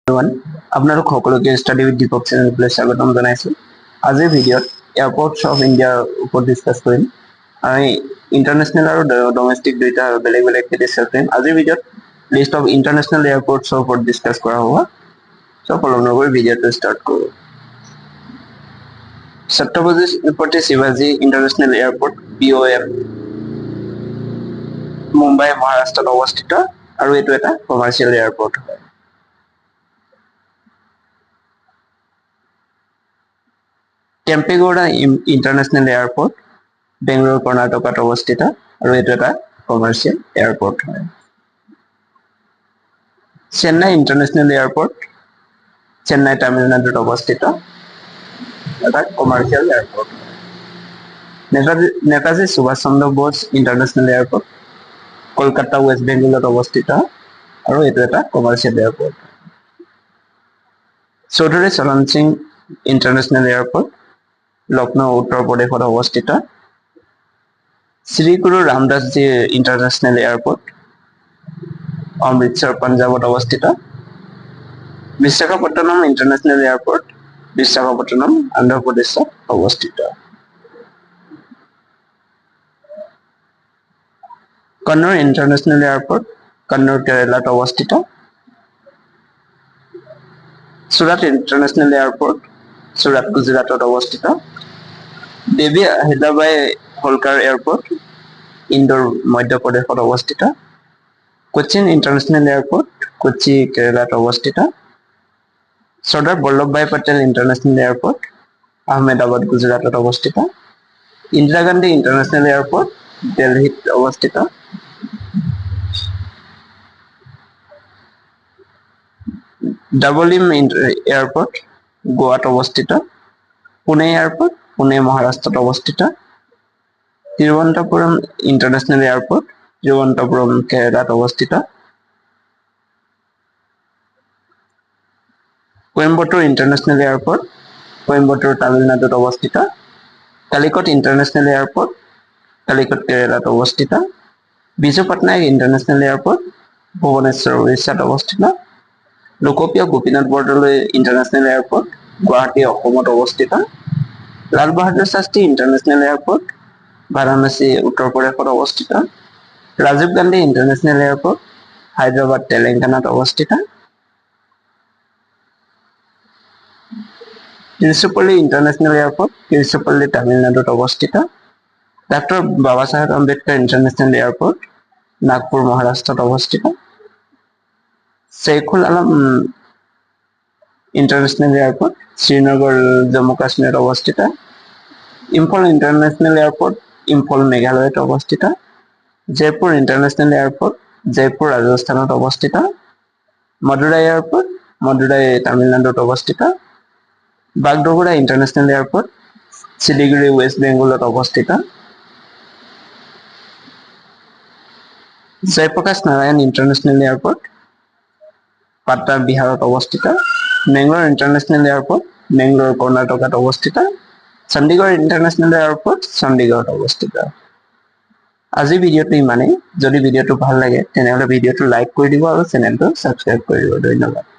everyone, আপোনালোক সকলোকে study with Dipak চেনেললৈ স্বাগতম জনাইছোঁ। আজিৰ ভিডিঅ'ত এয়াৰপৰ্টছ অফ ইণ্ডিয়াৰ ওপৰত ডিছকাছ কৰিম। আমি ইণ্টাৰনেশ্যনেল আৰু ডমেষ্টিক দুইটা বেলেগ বেলেগ ডিছকাছ কৰিম। আজিৰ ভিডিঅ'ত লিষ্ট অফ ইণ্টাৰনেশ্যনেল এয়াৰপৰ্টছৰ ওপৰত ডিছকাছ কৰা হ'ব। চ' পলম নকৰি ভিডিঅ'টো ষ্টাৰ্ট কৰোঁ। ছত্ৰপতি শিৱাজী ইণ্টাৰনেশ্যনেল এয়াৰপৰ্ট BOM মুম্বাই মহাৰাষ্ট্ৰত অৱস্থিত আৰু এইটো এটা কমাৰ্চিয়েল এয়াৰপৰ্ট হয়। কেম্পেগৌড়া ইণ্টাৰনেশ্যনেল এয়াৰপৰ্ট বেংগলোৰ কৰ্ণাটকাত অৱস্থিত আৰু এইটো এটা কমাৰ্চিয়েল এয়াৰপৰ্ট হয়। চেন্নাই ইণ্টাৰনেশ্যনেল এয়াৰপৰ্ট চেন্নাই তামিলনাডুত অৱস্থিত এটা commercial airport. Netaji Subhash Chandra Bose international airport Kolkata west বেংগলত অৱস্থিত আৰু এইটো এটা commercial airport. Chaudhary Charan Singh international airport Lucknow উত্তৰ প্ৰদেশত অৱস্থিত। শ্ৰী গুৰু ৰামদাসজী ইণ্টাৰনেশ্যনেল এয়াৰপৰ্ট অমৃতসৰ পাঞ্জাবত অৱস্থিত। বিশাখাপট্টনম ইণ্টাৰনেশ্যনেল এয়াৰপৰ্ট বিশাখাপট্টনম অন্ধ্ৰ প্ৰদেশত অৱস্থিত। কন্নড় ইণ্টাৰনেশ্যনেল এয়াৰপৰ্ট কন্নড় কেৰালাত অৱস্থিত। চুৰাট ইণ্টাৰনেশ্যনেল এয়াৰপৰ্ট চুৰাট গুজৰাটত অৱস্থিত। দেৱী আহিলাবাই হোলকাৰ এয়াৰপৰ্ট ইন্দোৰ মধ্যপ্ৰদেশত অৱস্থিত। কোচিন ইণ্টাৰনেশ্যনেল এয়াৰপৰ্ট কোচি কেৰালাত অৱস্থিত। চৰ্দাৰ বল্লভভাই পেটেল ইণ্টাৰনেশ্যনেল এয়াৰপৰ্ট আহমেদাবাদ গুজৰাটত অৱস্থিত। ইন্দিৰা গান্ধী ইণ্টাৰনেশ্যনেল এয়াৰপৰ্ট দিল্লীত অৱস্থিত। ডাবলিম এয়াৰপৰ্ট গোৱাত অৱস্থিত। পুনে এয়াৰপৰ্ট পুনে মহাৰাষ্ট্ৰত অৱস্থিত। তিৰুৱনন্তপুৰম ইণ্টাৰনেশ্যনেল এয়াৰপৰ্ট তিৰুৱনন্তপুৰম কেৰালাত অৱস্থিত। কোইম্বটুৰ ইণ্টাৰনেশ্যনেল এয়াৰপৰ্ট কোইম্বটুৰ তামিলনাডুত অৱস্থিত। কালিকট ইণ্টাৰনেশ্যনেল এয়াৰপৰ্ট কালিকট কেৰালাত অৱস্থিত। বিজু পটনায়ক ইণ্টাৰনেশ্যনেল এয়াৰপৰ্ট ভুৱনেশ্বৰ উৰিষ্যাত অৱস্থিত। লোকপ্ৰিয় গোপীনাথ বৰদলৈ ইণ্টাৰনেশ্যনেল এয়াৰপৰ্ট গুৱাহাটী অসমত অৱস্থিত। লাল বাহাদুৰ শাস্ত্ৰী ইণ্টাৰনেশ্যনেল এয়াৰপৰ্ট বাৰাণসী উত্তৰ প্ৰদেশত অৱস্থিত। ৰাজীৱ গান্ধী ইণ্টাৰনেশ্যনেল এয়াৰপৰ্ট হায়দৰাবাদ তেলেংগানাত অৱস্থিত। তিৰুচিৰাপল্লী ইণ্টাৰনেশ্যনেল এয়াৰপৰ্ট তিৰুচিৰাপল্লী তামিলনাডুত অৱস্থিত। ডক্টৰ বাবা চাহেব আম্বেদকাৰ ইণ্টাৰনেশ্যনেল এয়াৰপৰ্ট নাগপুৰ মহাৰাষ্ট্ৰত অৱস্থিত। শ্বেইখুল আলম ইণ্টাৰনেশ্যনেল এয়াৰপৰ্ট শ্ৰীনগৰ জম্মু কাশ্মীৰত অৱস্থিত। ইম্ফল ইণ্টাৰনেশ্যনেল এয়াৰপৰ্ট ইম্ফল মেঘালয়ত অৱস্থিত। জয়পুৰ ইণ্টাৰনেশ্যনেল এয়াৰপৰ্ট জয়পুৰ ৰাজস্থানত অৱস্থিত। মদুৰাই এয়াৰপৰ্ট মদুৰাই তামিলনাডুত অৱস্থিত। Bagdogra international airport Siliguri west বেংগলত অৱস্থিত। জয়প্ৰকাশ নাৰায়ণ ইণ্টাৰনেশ্যনেল এয়াৰপৰ্ট পাটনা বিহাৰত অৱস্থিত। মেংগলোৰ ইণ্টাৰনেশ্যনেল এয়াৰপৰ্ট মেংগলোৰ কৰ্ণাটকাত অৱস্থিত। চণ্ডীগড় ইণ্টাৰনেশ্যনেল এয়াৰপৰ্ট চণ্ডীগড়ত অৱস্থিত। আজিৰ ভিডিঅ'টো ইমানেই। যদি ভিডিঅ'টো ভাল লাগে তেনেহ'লে ভিডিঅ'টো লাইক কৰি দিব আৰু চেনেলটো ছাবস্ক্ৰাইব কৰি দিব। ধন্যবাদ।